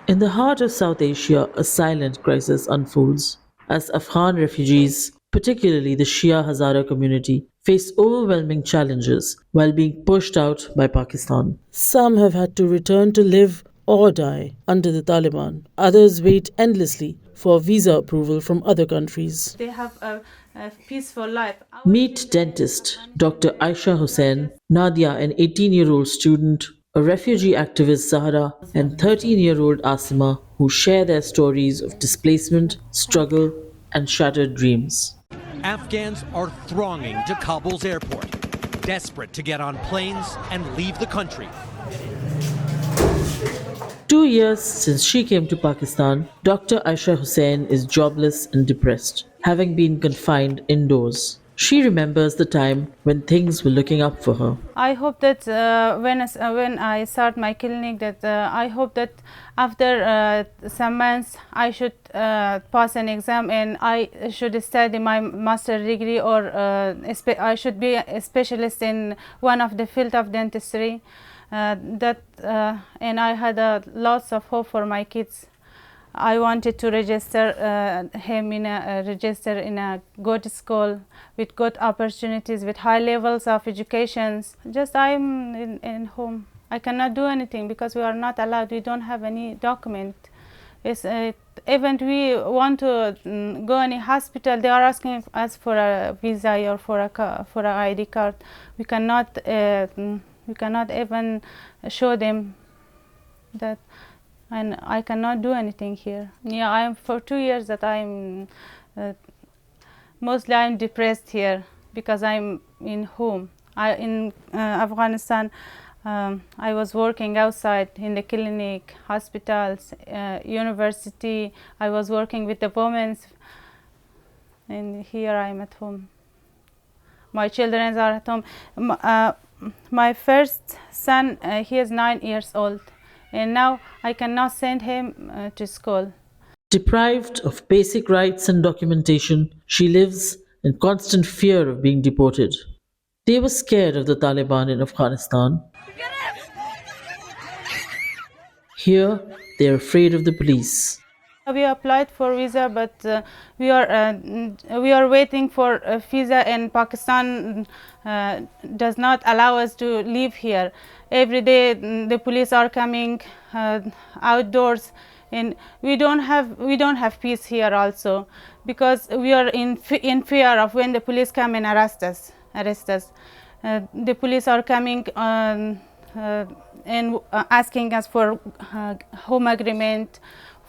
In the heart of South Asia, a silent crisis unfolds as Afghan refugees, particularly the Shia Hazara community, face overwhelming challenges while being pushed out by Pakistan. Some have had to return to live or die under the Taliban. Others wait endlessly for visa approval from other countries. They have a peaceful life. Meet dentist Dr. Aisha Hussain, Nadia, an 18-year-old student, a refugee activist Zahra, and 13-year-old Asima, who share their stories of displacement, struggle, and shattered dreams. Afghans are thronging to Kabul's airport, desperate to get on planes and leave the country. 2 years since she came to Pakistan, Dr. Aisha Hussain is jobless and depressed, having been confined indoors. She remembers the time when things were looking up for her. I hope that when I start my clinic, that I hope that after some months I should pass an exam and I should study my master degree, or I should be a specialist in one of the field of dentistry. And I had lots of hope for my kids. I wanted to register him in a good school with good opportunities, with high levels of education. Just I'm in home. I cannot do anything because we are not allowed. We don't have any document. Even we want to go any hospital, they are asking us for a visa or for an ID card. We cannot even show them that. And I cannot do anything here. Yeah, I'm for 2 years that I'm mostly I'm depressed here because I'm in home. In Afghanistan, I was working outside in the clinic, hospitals, university. I was working with the women, and here I'm at home. My children are at home. My first son, he is 9 years old. And now I cannot send him to school. Deprived of basic rights and documentation, she lives in constant fear of being deported. They were scared of the Taliban in Afghanistan. Here, they are afraid of the police. We applied for visa, but we are waiting for a visa, and Pakistan does not allow us to live here. Every day the police are coming outdoors, and we don't have peace here also, because we are in fear of when the police come and arrest us. The police are coming and asking us for home agreement,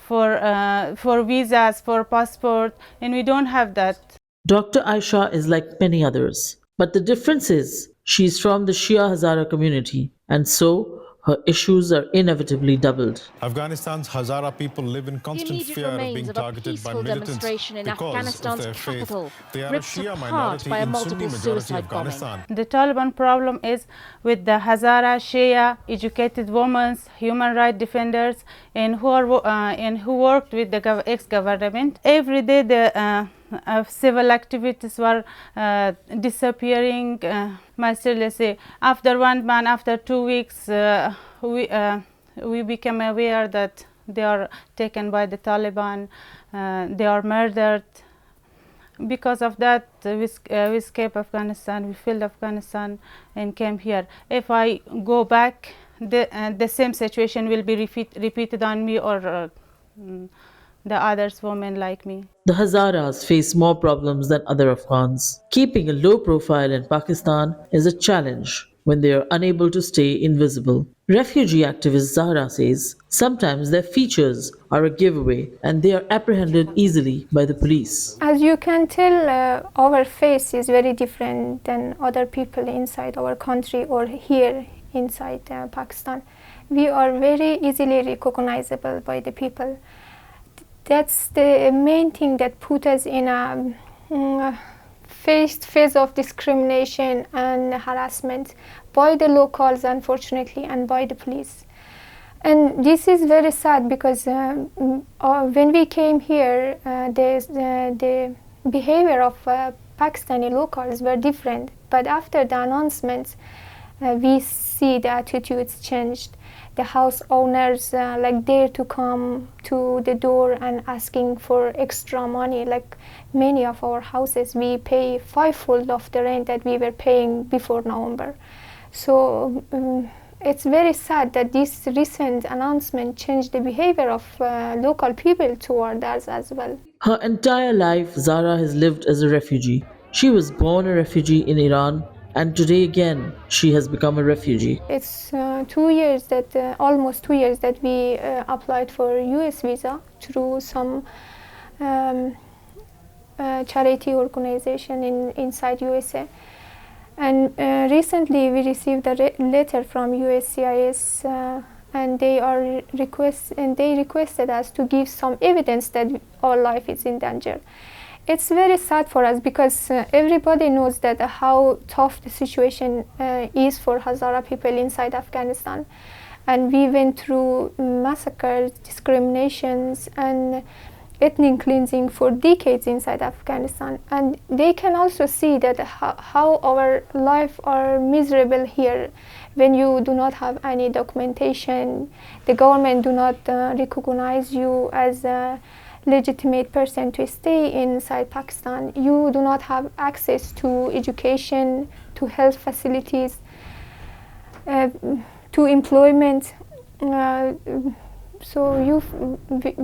for visas, for passport, and we don't have that. Dr. Aisha is like many others, but the difference is she's from the Shia Hazara community, and so her issues are inevitably doubled. Afghanistan's Hazara people live in constant fear of being targeted by militants because of their faith. They are a Shia minority in Sunni majority Afghanistan. The Taliban problem is with the Hazara, Shia, educated women, human rights defenders, and who worked with the ex-government. Every day the civil activities were disappearing. Mercilessly. After 1 month, after 2 weeks, we became aware that they are taken by the Taliban, they are murdered. Because of that, we escaped Afghanistan, we fled Afghanistan and came here. If I go back, the same situation will be repeated on me or the others women like me. The Hazaras face more problems than other Afghans. Keeping a low profile in Pakistan is a challenge when they are unable to stay invisible. Refugee activist Zahra says sometimes their features are a giveaway and they are apprehended easily by the police. As you can tell, our face is very different than other people inside our country or here inside Pakistan. We are very easily recognizable by the people. That's the main thing that put us in a phase of discrimination and harassment by the locals, unfortunately, and by the police. And this is very sad because when we came here, the behavior of Pakistani locals were different. But after the announcements, we see the attitudes changed. The house owners like dare to come to the door and asking for extra money. Like many of our houses, we pay fivefold of the rent that we were paying before November. So it's very sad that this recent announcement changed the behavior of local people toward us as well. Her entire life, Zara has lived as a refugee. She was born a refugee in Iran, and today again, she has become a refugee. It's 2 years that, almost 2 years that we applied for US visa through some charity organization inside USA. And recently we received a letter from USCIS and they requested us to give some evidence that our life is in danger. It's very sad for us because everybody knows that how tough the situation is for Hazara people inside Afghanistan. And we went through massacres, discriminations, and ethnic cleansing for decades inside Afghanistan. And they can also see that how our life are miserable here when you do not have any documentation. The government do not recognize you as a legitimate person to stay inside Pakistan. You do not have access to education, to health facilities, to employment. So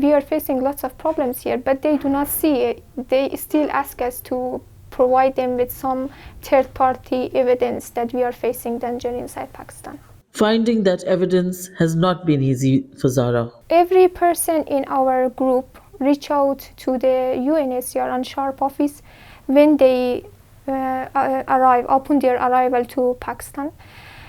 we are facing lots of problems here, but they do not see it. They still ask us to provide them with some third-party evidence that we are facing danger inside Pakistan. Finding that evidence has not been easy for Zara. Every person in our group reach out to the UNHCR and SHARP office when they arrive, upon their arrival to Pakistan.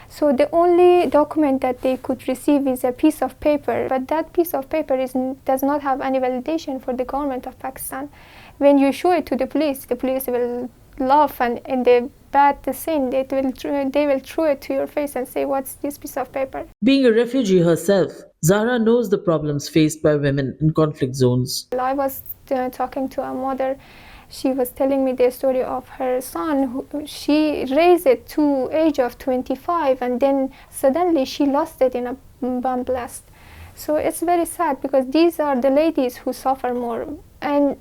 So the only document that they could receive is a piece of paper, but that piece of paper does not have any validation for the government of Pakistan. When you show it to the police will laugh and in the bad sin, they will throw it to your face and say, "What's this piece of paper?" Being a refugee herself, Zara knows the problems faced by women in conflict zones. I was talking to a mother. She was telling me the story of her son. She raised it to age of 25 and then suddenly she lost it in a bomb blast. So it's very sad because these are the ladies who suffer more. And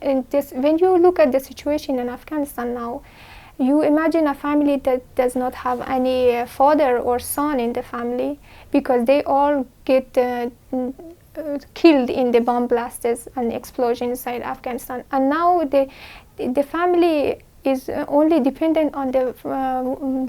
when you look at the situation in Afghanistan now, you imagine a family that does not have any father or son in the family because they all get killed in the bomb blasts and explosions inside Afghanistan. And now the family is only dependent on the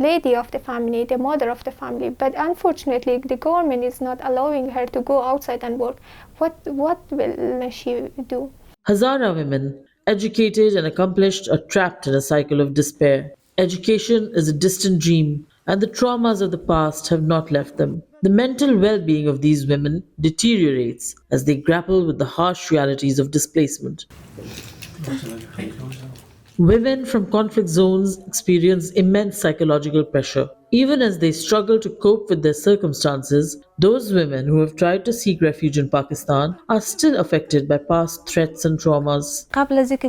lady of the family, the mother of the family. But unfortunately, the government is not allowing her to go outside and work. What will she do? Hazara women, educated and accomplished, are trapped in a cycle of despair. Education is a distant dream, and the traumas of the past have not left them. The mental well-being of these women deteriorates as they grapple with the harsh realities of displacement. Women from conflict zones experience immense psychological pressure. Even as they struggle to cope with their circumstances, those women who have tried to seek refuge in Pakistan are still affected by past threats and traumas. قبل از اینکه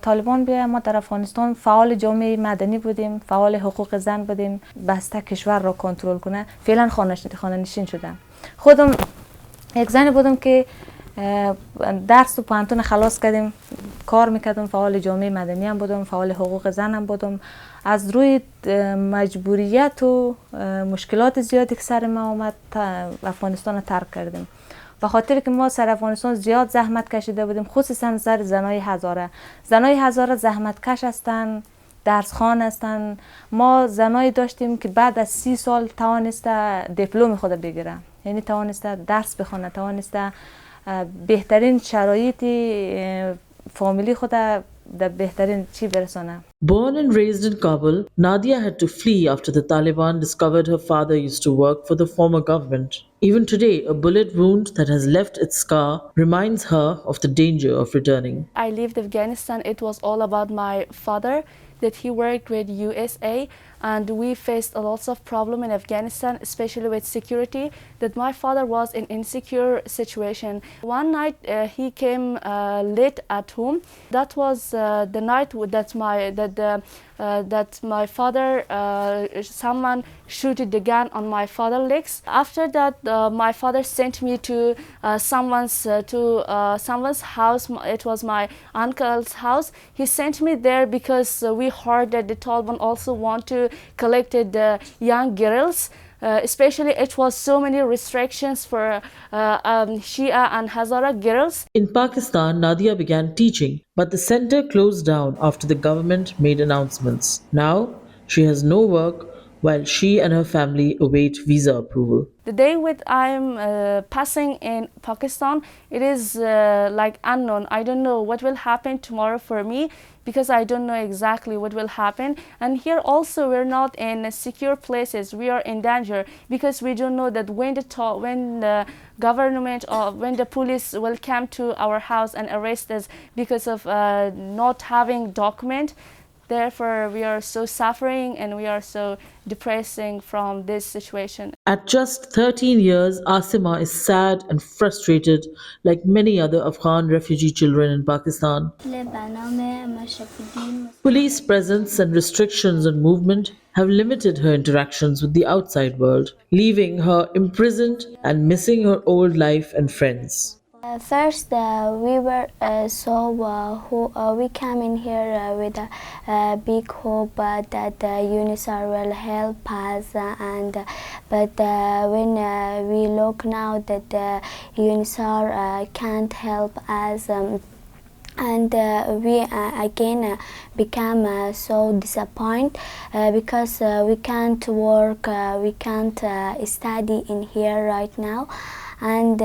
طالبان بیایم ما در افغانستان فعال جامعه مدنی بودیم، فعال حقوق زن بودیم، بسته کشور را کنترل کنه. فعلا خانه نشین شدم. خودم یک زنی بودم که درس و پانتون خلاص کردیم، کار میکردم، فعال جامعه مدنی هم بودم، فعال حقوق زن هم بودم. از روی مجبوریت و مشکلات زیادی که سر ما آمد افغانستان رو ترک کردیم. به خاطر که ما سر افغانستان زیاد زحمت کشیده بودیم، خصوصا سر زنای هزاره. زنای هزاره زحمت کش هستن، درس خوان هستن. ما زنایی داشتیم که بعد از 30 سال توانسته دیپلم خود بگیره، یعنی توانسته درس بخونه، توانسته بهترین شرایط فامیلی خود در بهترین چی برسانه. Born and raised in Kabul, Nadia had to flee after the Taliban discovered her father used to work for the former government. Even today, a bullet wound that has left its scar reminds her of the danger of returning. I left Afghanistan. It was all about my father, that he worked with USA, and we faced a lot of problem in Afghanistan, especially with security, that my father was in insecure situation. One night he came late at home. That was the night that the that my father, someone shooted the gun on my father's legs. After that, my father sent me to someone's house. It was my uncle's house. He sent me there because we heard that the Taliban also want to collect the young girls. Especially it was so many restrictions for Shia and Hazara girls. In Pakistan, Nadia began teaching, but the center closed down after the government made announcements. Now, she has no work while she and her family await visa approval. The day when I'm passing in Pakistan, it is like unknown. I don't know what will happen tomorrow for me because I don't know exactly what will happen. And here also we're not in secure places. We are in danger because we don't know that when the government or when the police will come to our house and arrest us because of not having document. Therefore, we are so suffering and we are so depressing from this situation. At just 13 years, Asima is sad and frustrated like many other Afghan refugee children in Pakistan. Police presence and restrictions on movement have limited her interactions with the outside world, leaving her imprisoned and missing her old life and friends. First, we were we came in here with a big hope that UNICEF will help us, but when we look now that UNICEF can't help us. And we again become so disappointed because we can't work, we can't study in here right now. And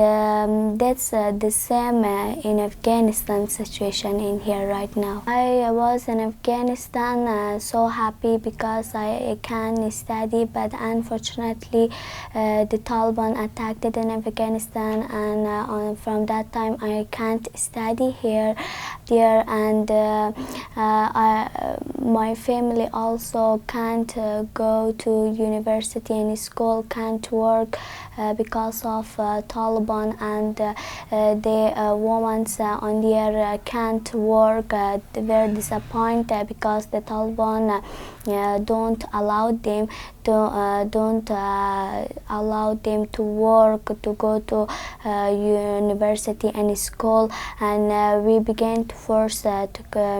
that's the same in Afghanistan situation in here right now. I was in Afghanistan so happy because I can study, but unfortunately the Taliban attacked it in Afghanistan, and from that time I can't study here, and my family also can't go to university and school, can't work because of Taliban, and the women on there can't work. They were disappointed because the Taliban don't allow them to work, to go to university and school, and we began to force to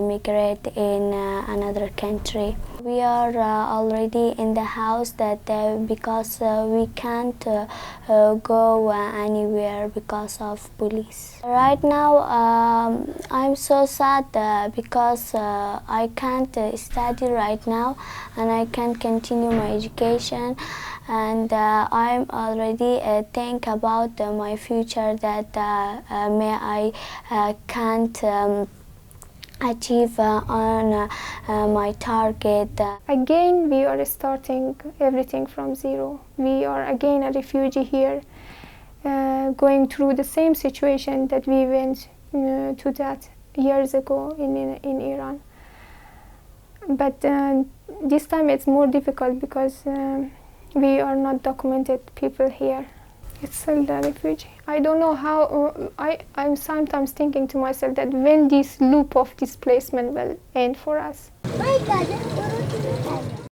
migrate in another country. We are already in the house that because we can't go anywhere because of police. Right now I'm so sad because I can't study right now and I can't continue my education, and I'm already think about my future that may I can't achieve on my target. Again, we are starting everything from zero. We are again a refugee here, going through the same situation that we went to that years ago in Iran. But this time it's more difficult because we are not documented people here. It's still a refugee. I don't know how, I'm sometimes thinking to myself that when this loop of displacement will end for us.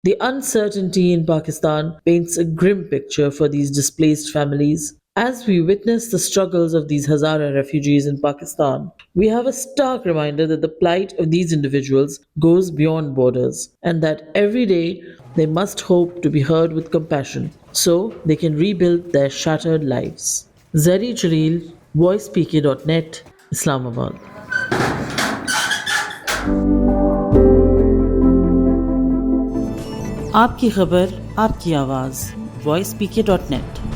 The uncertainty in Pakistan paints a grim picture for these displaced families. As we witness the struggles of these Hazara refugees in Pakistan, we have a stark reminder that the plight of these individuals goes beyond borders, and that every day they must hope to be heard with compassion so they can rebuild their shattered lives. Zari Jalil, Voicepkdotnet, Islamabad. आपकी खबर, आपकी आवाज़, voicepkdotnet